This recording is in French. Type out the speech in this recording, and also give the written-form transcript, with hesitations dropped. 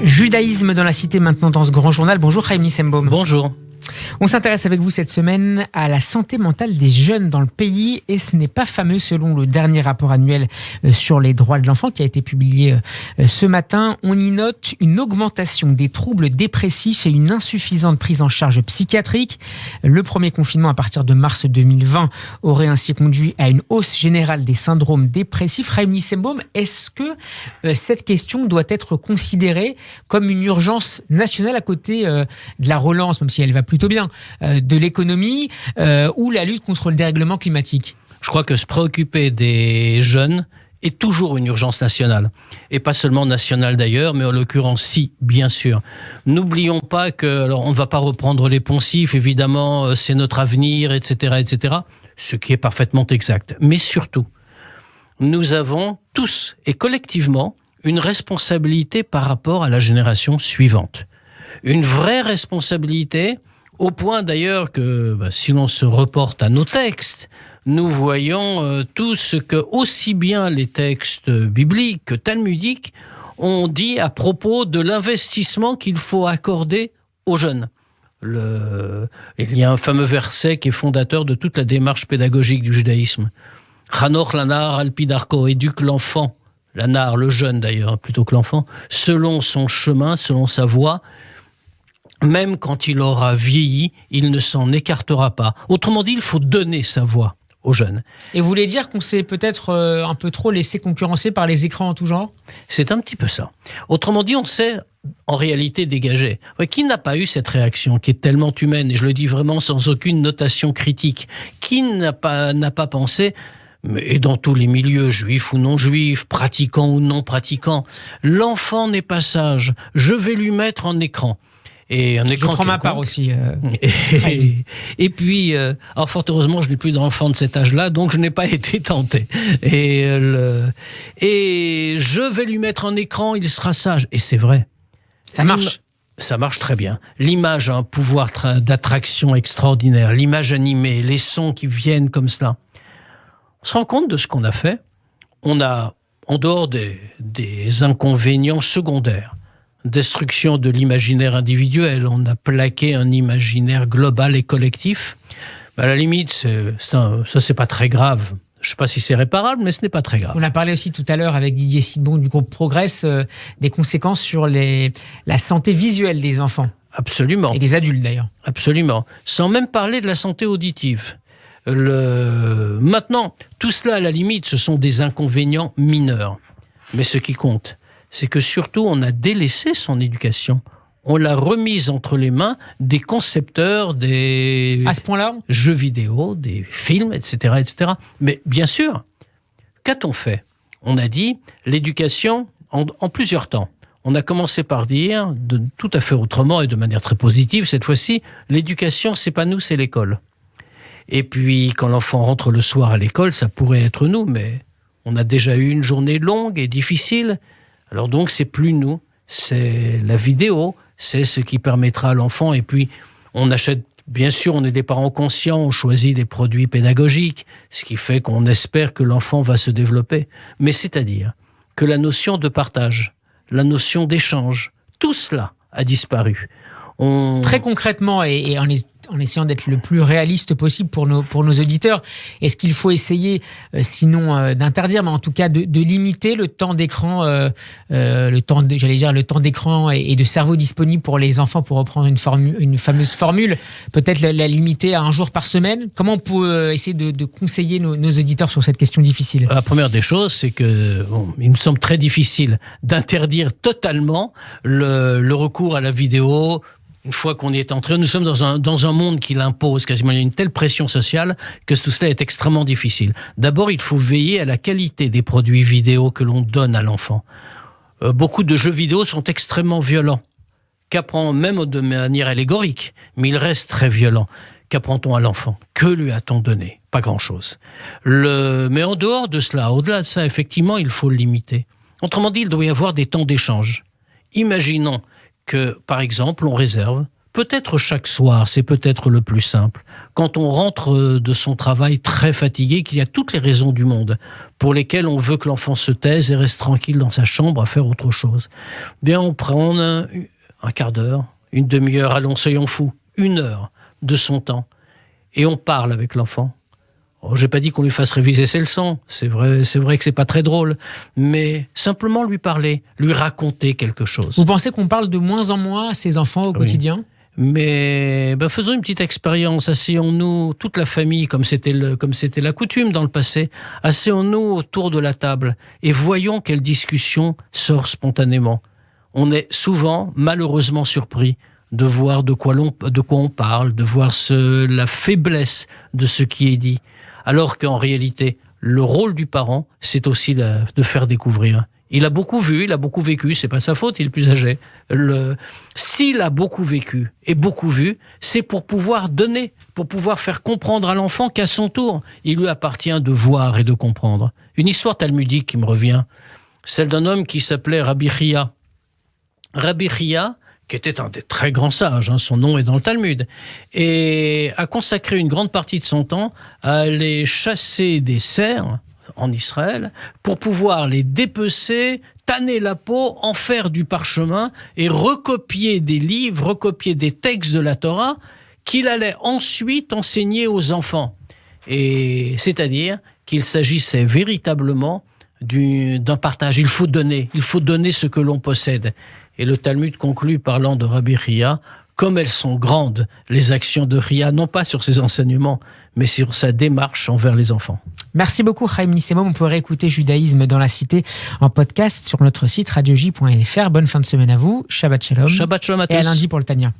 Judaïsme dans la cité maintenant dans ce grand journal. Bonjour Chaim Nissenbaum. Bonjour. On s'intéresse avec vous cette semaine à la santé mentale des jeunes dans le pays et ce n'est pas fameux selon le dernier rapport annuel sur les droits de l'enfant qui a été publié ce matin. On y note une augmentation des troubles dépressifs et une insuffisante prise en charge psychiatrique. Le premier confinement à partir de mars 2020 aurait ainsi conduit à une hausse générale des syndromes dépressifs. Chaim Nissenbaum, est-ce que cette question doit être considérée comme une urgence nationale à côté de la relance, même si elle va plutôt bien, de l'économie ou la lutte contre le dérèglement climatique? Je crois que se préoccuper des jeunes est toujours une urgence nationale. Et pas seulement nationale d'ailleurs, mais en l'occurrence, si, bien sûr. N'oublions pas que, alors on ne va pas reprendre les poncifs, évidemment, c'est notre avenir, etc., ce qui est parfaitement exact. Mais surtout, nous avons tous et collectivement une responsabilité par rapport à la génération suivante. Une vraie responsabilité, au point d'ailleurs que, si l'on se reporte à nos textes, nous voyons tout ce que, aussi bien les textes bibliques que talmudiques, ont dit à propos de l'investissement qu'il faut accorder aux jeunes. Il y a un fameux verset qui est fondateur de toute la démarche pédagogique du judaïsme. Chanoch lanar alpi darko, éduque l'enfant, l'anar, le jeune d'ailleurs, plutôt que l'enfant, selon son chemin, selon sa voie. Même quand il aura vieilli, il ne s'en écartera pas. Autrement dit, il faut donner sa voix aux jeunes. Et vous voulez dire qu'on s'est peut-être un peu trop laissé concurrencer par les écrans en tout genre ? C'est un petit peu ça. Autrement dit, on s'est en réalité dégagé. Qui n'a pas eu cette réaction qui est tellement humaine, et je le dis vraiment sans aucune notation critique, qui n'a pas pensé, et dans tous les milieux, juifs ou non juifs, pratiquants ou non pratiquants, l'enfant n'est pas sage, je vais lui mettre un écran. Et un écran, je prends ma part aussi. Et puis, alors fort heureusement, je n'ai plus d'enfant de cet âge-là, donc je n'ai pas été tenté. Et je vais lui mettre un écran, il sera sage. Et c'est vrai. Ça marche. Ça marche très bien. L'image a un pouvoir d'attraction extraordinaire. L'image animée, les sons qui viennent comme cela. On se rend compte de ce qu'on a fait. On a, en dehors des inconvénients secondaires, destruction de l'imaginaire individuel, on a plaqué un imaginaire global et collectif. À la limite, ça c'est pas très grave. Je ne sais pas si c'est réparable, mais ce n'est pas très grave. On a parlé aussi tout à l'heure avec Didier Sidbon du groupe Progress des conséquences sur la santé visuelle des enfants. Absolument. Et des adultes d'ailleurs. Absolument. Sans même parler de la santé auditive. Maintenant, tout cela à la limite, ce sont des inconvénients mineurs. Mais ce qui compte, c'est que surtout, on a délaissé son éducation. On l'a remise entre les mains des concepteurs des à ce point-là jeux vidéo, des films, etc., etc. Mais bien sûr, qu'a-t-on fait ? On a dit l'éducation en plusieurs temps. On a commencé par dire, tout à fait autrement et de manière très positive cette fois-ci, l'éducation, c'est pas nous, c'est l'école. Et puis, quand l'enfant rentre le soir à l'école, ça pourrait être nous, mais on a déjà eu une journée longue et difficile. Alors donc, c'est plus nous, c'est la vidéo, c'est ce qui permettra à l'enfant. Et puis, on achète, bien sûr, on est des parents conscients, on choisit des produits pédagogiques, ce qui fait qu'on espère que l'enfant va se développer. Mais c'est-à-dire que la notion de partage, la notion d'échange, tout cela a disparu. Très concrètement, et en essayant d'être le plus réaliste possible pour nos auditeurs, est-ce qu'il faut essayer, sinon d'interdire, mais en tout cas de limiter le temps d'écran, le temps d'écran et de cerveau disponible pour les enfants, pour reprendre une fameuse formule, peut-être la limiter à 1 jour par semaine? Comment on peut essayer de conseiller nos auditeurs sur cette question difficile? La première des choses, c'est que il me semble très difficile d'interdire totalement le recours à la vidéo. Une fois qu'on y est entré, nous sommes dans un monde qui l'impose quasiment. Il y a une telle pression sociale que tout cela est extrêmement difficile. D'abord, il faut veiller à la qualité des produits vidéo que l'on donne à l'enfant. Beaucoup de jeux vidéo sont extrêmement violents, qu'apprend même de manière allégorique, mais ils restent très violents. Qu'apprend-on à l'enfant ? Que lui a-t-on donné ? Pas grand-chose. Mais en dehors de cela, au-delà de ça, effectivement, il faut le limiter. Autrement dit, il doit y avoir des temps d'échange. Imaginons que, par exemple, on réserve peut-être chaque soir, c'est peut-être le plus simple. Quand on rentre de son travail très fatigué, qu'il y a toutes les raisons du monde pour lesquelles on veut que l'enfant se taise et reste tranquille dans sa chambre à faire autre chose. Bien, on prend un quart d'heure, une demi-heure, allons, soyons fous, 1 heure de son temps. Et on parle avec l'enfant. Oh, j'ai pas dit qu'on lui fasse réviser ses leçons. C'est vrai que c'est pas très drôle. Mais simplement lui parler, lui raconter quelque chose. Vous pensez qu'on parle de moins en moins à ses enfants au quotidien ? Mais faisons une petite expérience. Asseyons-nous, toute la famille, comme c'était la coutume dans le passé, asseyons-nous autour de la table et voyons quelle discussion sort spontanément. On est souvent, malheureusement, surpris de voir de quoi on parle, de voir la faiblesse de ce qui est dit. Alors qu'en réalité, le rôle du parent, c'est aussi de faire découvrir. Il a beaucoup vu, il a beaucoup vécu, c'est pas sa faute, il est plus âgé. S'il a beaucoup vécu et beaucoup vu, c'est pour pouvoir donner, pour pouvoir faire comprendre à l'enfant qu'à son tour, il lui appartient de voir et de comprendre. Une histoire talmudique qui me revient, celle d'un homme qui s'appelait Rabbi Chia. Rabbi Chia, qui était un des très grands sages, son nom est dans le Talmud, et a consacré une grande partie de son temps à aller chasser des cerfs en Israël pour pouvoir les dépecer, tanner la peau, en faire du parchemin et recopier des livres, recopier des textes de la Torah qu'il allait ensuite enseigner aux enfants. Et c'est-à-dire qu'il s'agissait véritablement d'un partage. Il faut donner ce que l'on possède. Et le Talmud conclut parlant de Rabbi Chia, comme elles sont grandes, les actions de Chia, non pas sur ses enseignements, mais sur sa démarche envers les enfants. Merci beaucoup, Chaim Nissimov. On peut réécouter Judaïsme dans la Cité en podcast sur notre site radioj.fr. Bonne fin de semaine à vous. Shabbat shalom. Shabbat shalom à tous. Et à lundi pour le Tania.